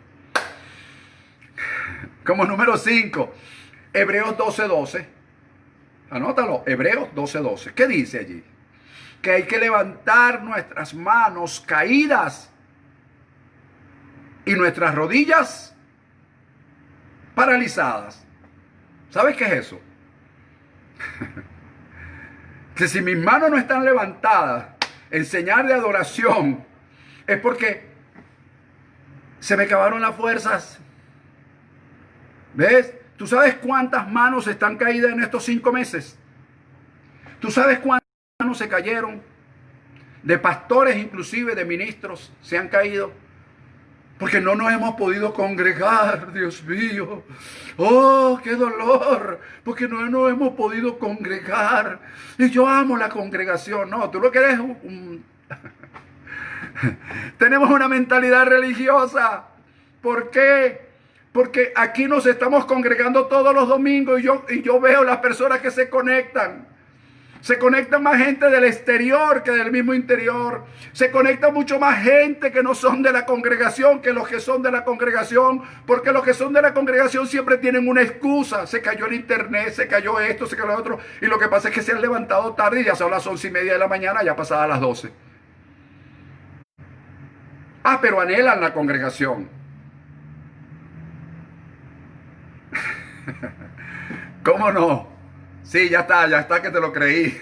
Como número 5, Hebreos 12:12. Anótalo, Hebreos 12:12. ¿Qué dice allí? Que hay que levantar nuestras manos caídas y nuestras rodillas paralizadas. ¿Sabes qué es eso? Que si mis manos no están levantadas en señal de adoración, es porque se me acabaron las fuerzas. ¿Ves? ¿Tú sabes cuántas manos están caídas en estos 5 meses? ¿Tú sabes cuántas manos se cayeron? De pastores, inclusive de ministros, se han caído. Porque no nos hemos podido congregar, Dios mío. ¡Oh, qué dolor! Porque no nos hemos podido congregar. Y yo amo la congregación. No, tú lo que eres Tenemos una mentalidad religiosa. ¿Por qué? Porque aquí nos estamos congregando todos los domingos y yo veo las personas que se conectan. Se conecta más gente del exterior que del mismo interior. Se conecta mucho más gente que no son de la congregación que los que son de la congregación. Porque los que son de la congregación siempre tienen una excusa. Se cayó el internet, se cayó esto, se cayó lo otro. Y lo que pasa es que se han levantado tarde y ya son las 11:30 de la mañana, ya pasadas las 12. Ah, pero anhelan la congregación. ¿Cómo no? Sí, ya está que te lo creí.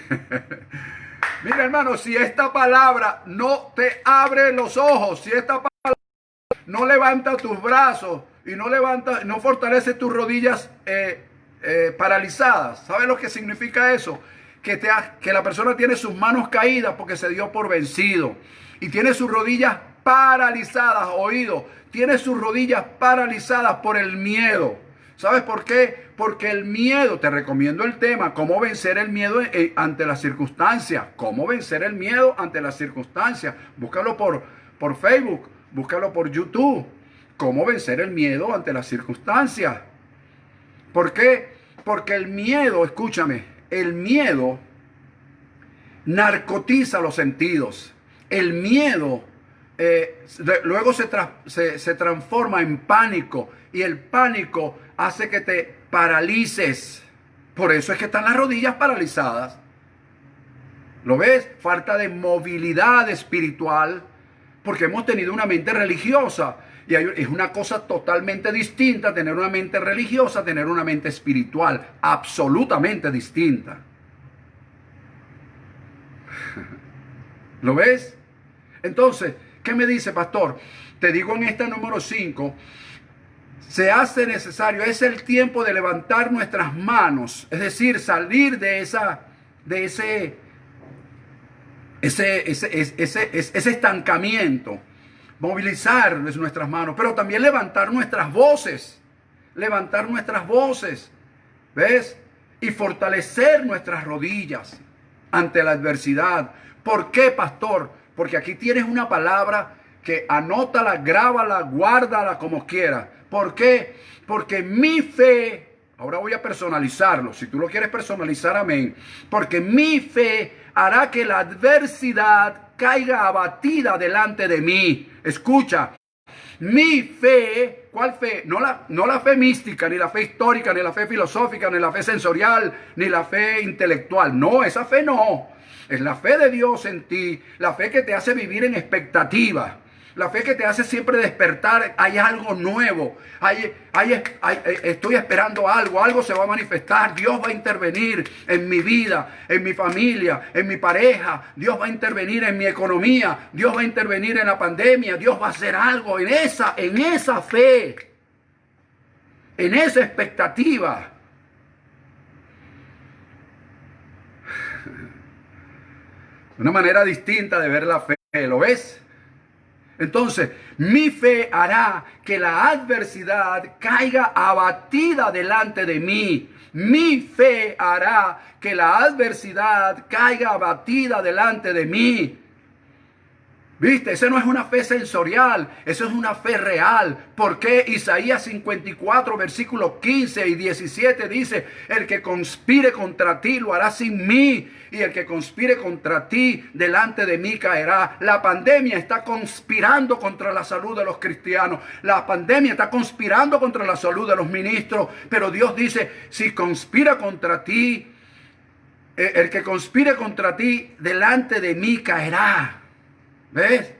Mira, hermano, si esta palabra no te abre los ojos, si esta palabra no levanta tus brazos y no fortalece tus rodillas paralizadas, ¿sabes lo que significa eso? Que la persona tiene sus manos caídas porque se dio por vencido y tiene sus rodillas paralizadas, oído, tiene sus rodillas paralizadas por el miedo. ¿Sabes por qué? Porque el miedo, te recomiendo el tema, cómo vencer el miedo ante las circunstancias. Cómo vencer el miedo ante las circunstancias. Búscalo por Facebook, búscalo por YouTube. Cómo vencer el miedo ante las circunstancias. ¿Por qué? Porque el miedo, escúchame, el miedo narcotiza los sentidos. El miedo luego se transforma en pánico y el pánico hace que te paralices. Por eso es que están las rodillas paralizadas. ¿Lo ves? Falta de movilidad espiritual porque hemos tenido una mente religiosa y es una cosa totalmente distinta tener una mente religiosa, tener una mente espiritual, absolutamente distinta. ¿Lo ves? Entonces, ¿qué me dice, pastor? Te digo en esta número 5, se hace necesario, es el tiempo de levantar nuestras manos, es decir, salir de ese estancamiento, movilizar nuestras manos, pero también levantar nuestras voces, ¿ves? Y fortalecer nuestras rodillas ante la adversidad. ¿Por qué, pastor? Porque aquí tienes una palabra que anótala, grábala, guárdala como quieras. ¿Por qué? Porque mi fe, ahora voy a personalizarlo, si tú lo quieres personalizar, amén. Porque mi fe hará que la adversidad caiga abatida delante de mí. Escucha, mi fe, ¿cuál fe? No la fe mística, ni la fe histórica, ni la fe filosófica, ni la fe sensorial, ni la fe intelectual. No, esa fe no. Es la fe de Dios en ti, la fe que te hace vivir en expectativa. La fe que te hace siempre despertar, hay algo nuevo, estoy esperando algo se va a manifestar, Dios va a intervenir en mi vida, en mi familia, en mi pareja, Dios va a intervenir en mi economía, Dios va a intervenir en la pandemia, Dios va a hacer algo en esa fe, en esa expectativa. Una manera distinta de ver la fe, ¿lo ves? Entonces, mi fe hará que la adversidad caiga abatida delante de mí. Mi fe hará que la adversidad caiga abatida delante de mí. ¿Viste? Esa no es una fe sensorial, eso es una fe real. Porque Isaías 54, versículos 15 y 17 dice, el que conspire contra ti lo hará sin mí, y el que conspire contra ti delante de mí caerá. La pandemia está conspirando contra la salud de los cristianos. La pandemia está conspirando contra la salud de los ministros. Pero Dios dice, si conspira contra ti, el que conspire contra ti delante de mí caerá. ¿Ves?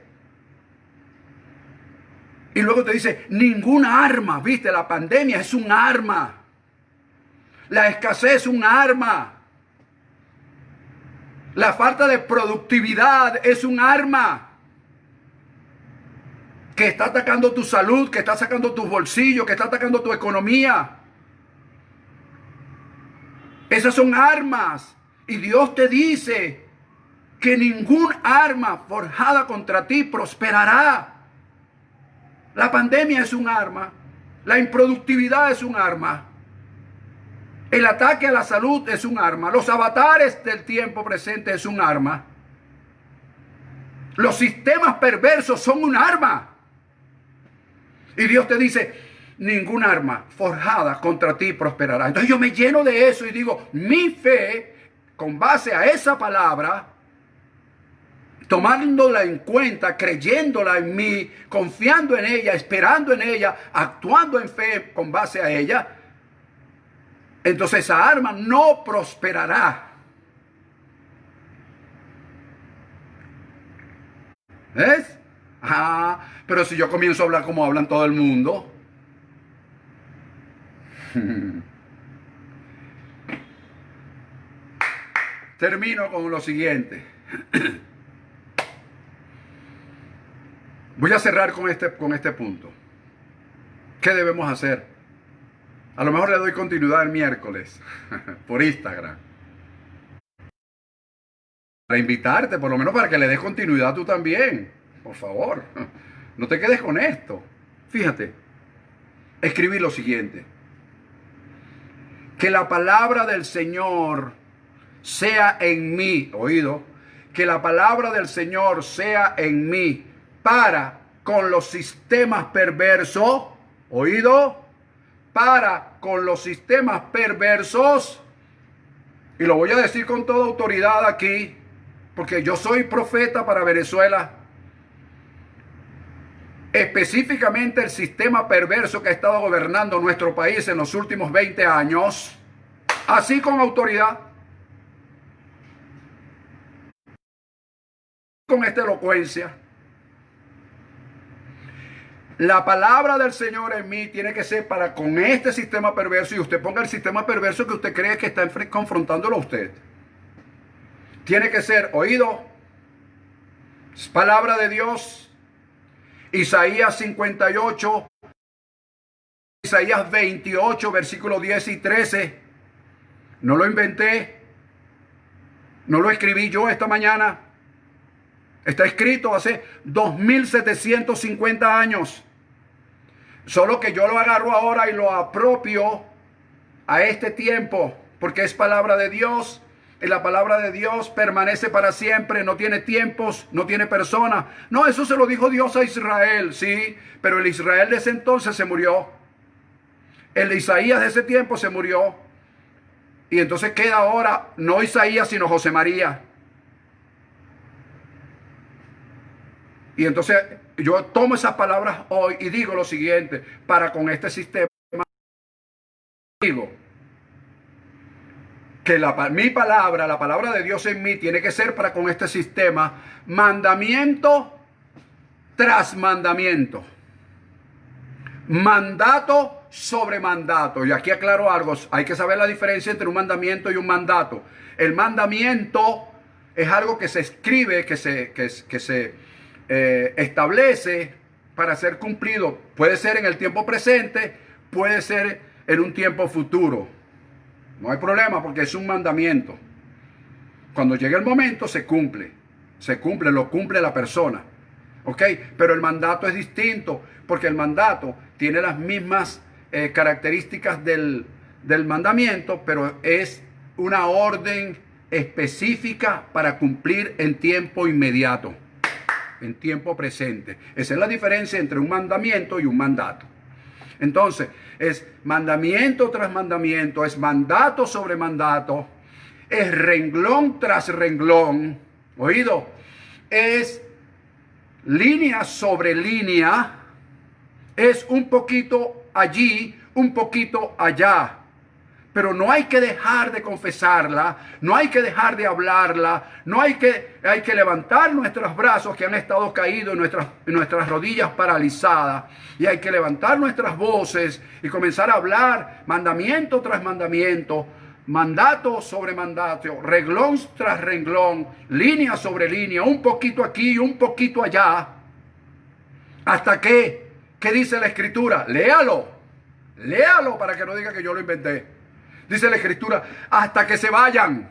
Y luego te dice, ninguna arma, ¿viste? La pandemia es un arma. La escasez es un arma. La falta de productividad es un arma que está atacando tu salud, que está sacando tus bolsillos, que está atacando tu economía. Esas son armas. Y Dios te dice que ningún arma forjada contra ti prosperará. La pandemia es un arma. La improductividad es un arma. El ataque a la salud es un arma. Los avatares del tiempo presente es un arma. Los sistemas perversos son un arma. Y Dios te dice, ningún arma forjada contra ti prosperará. Entonces yo me lleno de eso y digo, mi fe, con base a esa palabra, tomándola en cuenta, creyéndola en mí, confiando en ella, esperando en ella, actuando en fe con base a ella, entonces esa arma no prosperará. ¿Ves? Pero si yo comienzo a hablar como hablan todo el mundo. Termino con lo siguiente. Voy a cerrar con este punto. ¿Qué debemos hacer? A lo mejor le doy continuidad el miércoles por Instagram. Para invitarte, por lo menos para que le des continuidad tú también. Por favor, no te quedes con esto. Fíjate, escribí lo siguiente. Que la palabra del Señor sea en mí, oído, que la palabra del Señor sea en mí para con los sistemas perversos, oído, para con los sistemas perversos, y lo voy a decir con toda autoridad aquí, porque yo soy profeta para Venezuela, específicamente el sistema perverso que ha estado gobernando nuestro país en los últimos 20 años, así con autoridad, con esta elocuencia. La palabra del Señor en mí tiene que ser para con este sistema perverso, y usted ponga el sistema perverso que usted cree que está confrontándolo a usted. Tiene que ser oído, palabra de Dios, Isaías 58, Isaías 28, versículos 10 y 13. No lo inventé, no lo escribí yo esta mañana. Está escrito hace 2750 años. Solo que yo lo agarro ahora y lo apropio a este tiempo, porque es palabra de Dios. Y la palabra de Dios permanece para siempre, no tiene tiempos, no tiene personas. No, eso se lo dijo Dios a Israel, sí, pero el Israel de ese entonces se murió. El de Isaías de ese tiempo se murió. Y entonces queda ahora no Isaías, sino José María. Y entonces yo tomo esas palabras hoy y digo lo siguiente, para con este sistema, digo que mi palabra, la palabra de Dios en mí, tiene que ser para con este sistema mandamiento tras mandamiento. Mandato sobre mandato. Y aquí aclaro algo, hay que saber la diferencia entre un mandamiento y un mandato. El mandamiento es algo que se escribe, que se establece para ser cumplido. Puede ser en el tiempo presente, puede ser en un tiempo futuro. No hay problema porque es un mandamiento. Cuando llegue el momento se cumple, lo cumple la persona. ¿Ok? Pero el mandato es distinto porque el mandato tiene las mismas características del mandamiento, pero es una orden específica para cumplir en tiempo inmediato, en tiempo presente. Esa es la diferencia entre un mandamiento y un mandato. Entonces, es mandamiento tras mandamiento, es mandato sobre mandato, es renglón tras renglón, ¿oído? Es línea sobre línea, es un poquito allí, un poquito allá. Pero no hay que dejar de confesarla, no hay que dejar de hablarla, hay que levantar nuestros brazos que han estado caídos en nuestras rodillas paralizadas. Y hay que levantar nuestras voces y comenzar a hablar mandamiento tras mandamiento, mandato sobre mandato, renglón tras renglón, línea sobre línea, un poquito aquí y un poquito allá. ¿Hasta qué? ¿Qué dice la Escritura? Léalo para que no diga que yo lo inventé. Dice la Escritura, hasta que se vayan.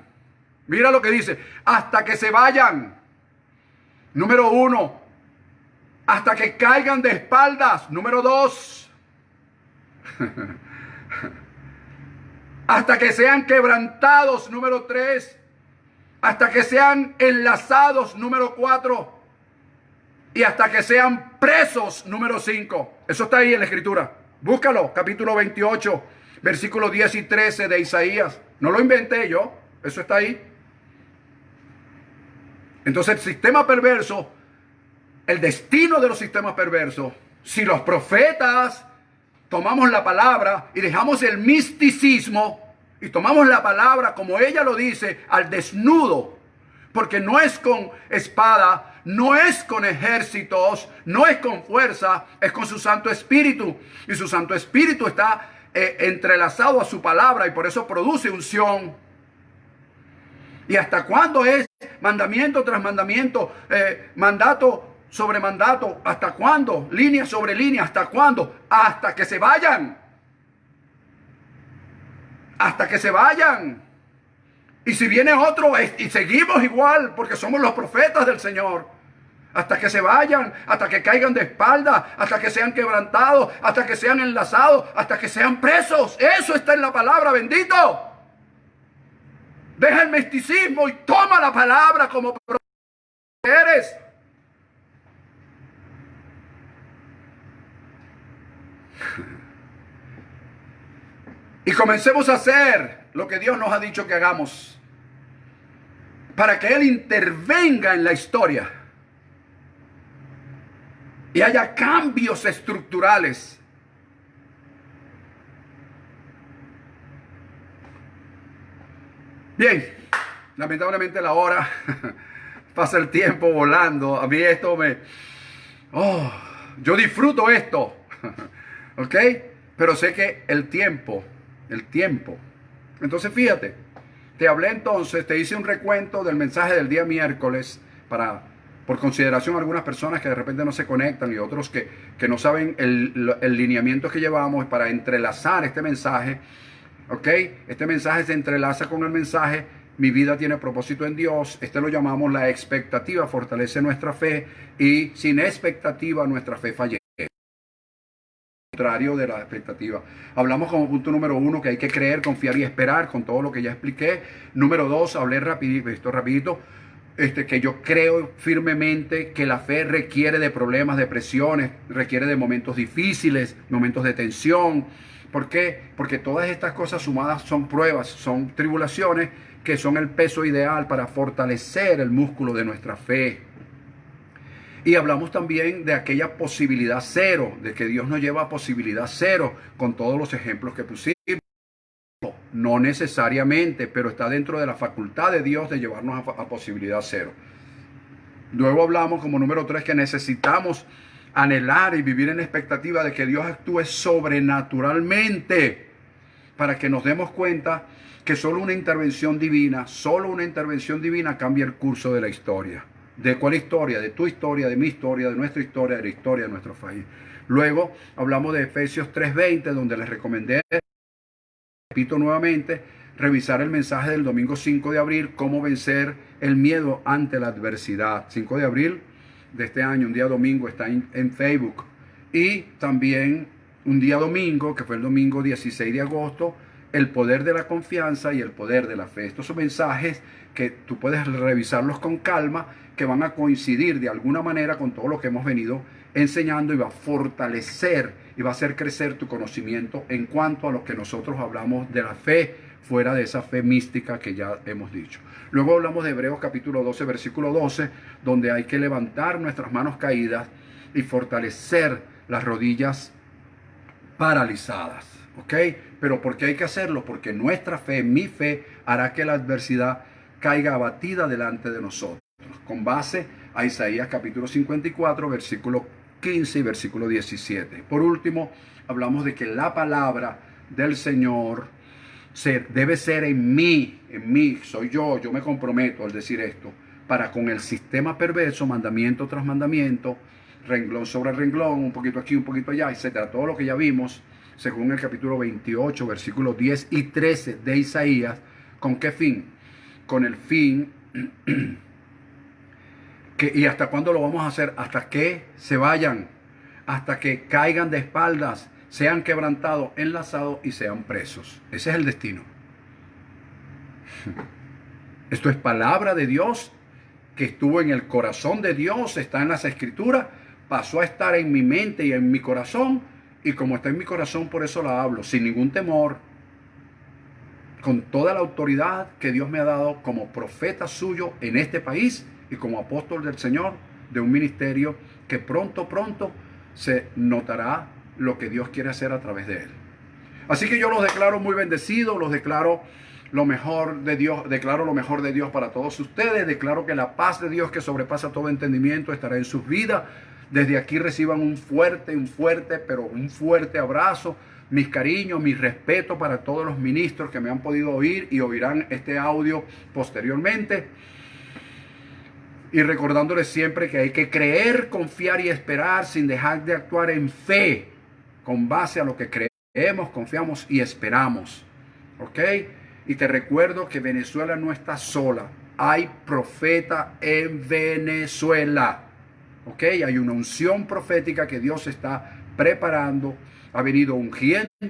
Mira lo que dice, hasta que se vayan. Número 1, hasta que caigan de espaldas. Número 2, hasta que sean quebrantados. Número 3, hasta que sean enlazados. Número 4, y hasta que sean presos. Número 5. Eso está ahí en la Escritura. Búscalo, capítulo 28. Versículos 10 y 13 de Isaías. No lo inventé yo, eso está ahí. Entonces el sistema perverso, el destino de los sistemas perversos, si los profetas tomamos la palabra y dejamos el misticismo y tomamos la palabra como ella lo dice, al desnudo, porque no es con espada, no es con ejércitos, no es con fuerza, es con su Santo Espíritu. Y su Santo Espíritu está entrelazado a su palabra y por eso produce unción. ¿Y hasta cuándo es mandamiento tras mandamiento, mandato sobre mandato? ¿Hasta cuándo? Línea sobre línea. ¿Hasta cuándo? Hasta que se vayan. Hasta que se vayan. Y si viene otro y seguimos igual porque somos los profetas del Señor. Hasta que se vayan, hasta que caigan de espalda, hasta que sean quebrantados, hasta que sean enlazados, hasta que sean presos. Eso está en la palabra, bendito. Deja el misticismo y toma la palabra como eres. Y comencemos a hacer lo que Dios nos ha dicho que hagamos, para que Él intervenga en la historia y haya cambios estructurales. Bien, lamentablemente la hora pasa el tiempo volando. A mí esto yo disfruto esto, ¿ok? Pero sé que el tiempo. Entonces fíjate, te hablé entonces, te hice un recuento del mensaje del día miércoles por consideración a algunas personas que de repente no se conectan y otros que no saben el lineamiento que llevamos para entrelazar este mensaje. ¿Ok? Este mensaje se entrelaza con el mensaje mi vida tiene propósito en Dios. Este lo llamamos la expectativa, fortalece nuestra fe, y sin expectativa nuestra fe fallece. Contrario de la expectativa. Hablamos como punto número 1 que hay que creer, confiar y esperar con todo lo que ya expliqué. Número 2, hablé rapidito, que yo creo firmemente que la fe requiere de problemas, de presiones, requiere de momentos difíciles, momentos de tensión. ¿Por qué? Porque todas estas cosas sumadas son pruebas, son tribulaciones que son el peso ideal para fortalecer el músculo de nuestra fe. Y hablamos también de aquella posibilidad cero, de que Dios nos lleva a posibilidad cero, con todos los ejemplos que pusimos. No necesariamente, pero está dentro de la facultad de Dios de llevarnos a posibilidad cero. Luego hablamos como número 3 que necesitamos anhelar y vivir en expectativa de que Dios actúe sobrenaturalmente para que nos demos cuenta que solo una intervención divina cambia el curso de la historia. ¿De cuál historia? De tu historia, de mi historia, de nuestra historia, de la historia de nuestro país. Luego hablamos de Efesios 3:20, donde les recomendé, repito nuevamente, revisar el mensaje del domingo 5 de abril, cómo vencer el miedo ante la adversidad. 5 de abril de este año, un día domingo, está en Facebook. Y también un día domingo, que fue el domingo 16 de agosto, el poder de la confianza y el poder de la fe. Estos son mensajes que tú puedes revisarlos con calma, que van a coincidir de alguna manera con todo lo que hemos venido enseñando y va a fortalecer y va a hacer crecer tu conocimiento en cuanto a lo que nosotros hablamos de la fe, fuera de esa fe mística que ya hemos dicho. Luego hablamos de Hebreos capítulo 12, versículo 12, donde hay que levantar nuestras manos caídas y fortalecer las rodillas paralizadas. ¿Ok? Pero ¿por qué hay que hacerlo? Porque nuestra fe, mi fe, hará que la adversidad caiga abatida delante de nosotros. Con base a Isaías capítulo 54, versículo 15 y versículo 17. Por último, hablamos de que la palabra del Señor debe ser en mí, soy yo me comprometo al decir esto, para con el sistema perverso, mandamiento tras mandamiento, renglón sobre renglón, un poquito aquí, un poquito allá, etcétera, todo lo que ya vimos, según el capítulo 28, versículos 10 y 13 de Isaías. ¿Con qué fin? Con el fin ¿y hasta cuándo lo vamos a hacer? Hasta que se vayan, hasta que caigan de espaldas, sean quebrantados, enlazados y sean presos. Ese es el destino. Esto es palabra de Dios, que estuvo en el corazón de Dios, está en las Escrituras, pasó a estar en mi mente y en mi corazón, y como está en mi corazón, por eso la hablo, sin ningún temor, con toda la autoridad que Dios me ha dado como profeta suyo en este país y como apóstol del Señor, de un ministerio que pronto se notará lo que Dios quiere hacer a través de él. Así que yo los declaro muy bendecidos, los declaro lo mejor de Dios, declaro lo mejor de Dios para todos ustedes, declaro que la paz de Dios que sobrepasa todo entendimiento estará en sus vidas. Desde aquí reciban un fuerte abrazo, mis cariños, mi respeto para todos los ministros que me han podido oír y oirán este audio posteriormente. Y recordándoles siempre que hay que creer, confiar y esperar sin dejar de actuar en fe, con base a lo que creemos, confiamos y esperamos. ¿Ok? Y te recuerdo que Venezuela no está sola. Hay profeta en Venezuela. ¿Ok? Hay una unción profética que Dios está preparando. Ha venido ungiendo la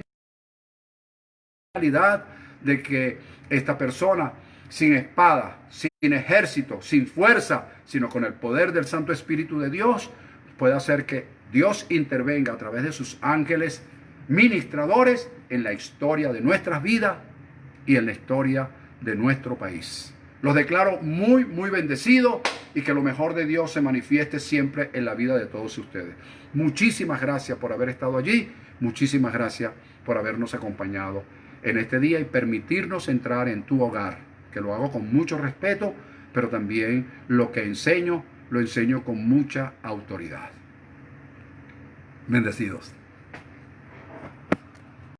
realidad de que esta persona, sin espada, sin ejército, sin fuerza, sino con el poder del Santo Espíritu de Dios, puede hacer que Dios intervenga a través de sus ángeles ministradores en la historia de nuestras vidas y en la historia de nuestro país. Los declaro muy bendecidos y que lo mejor de Dios se manifieste siempre en la vida de todos ustedes. Muchísimas gracias por haber estado allí. Muchísimas gracias por habernos acompañado en este día y permitirnos entrar en tu hogar, que lo hago con mucho respeto, pero también lo que enseño, lo enseño con mucha autoridad. Bendecidos.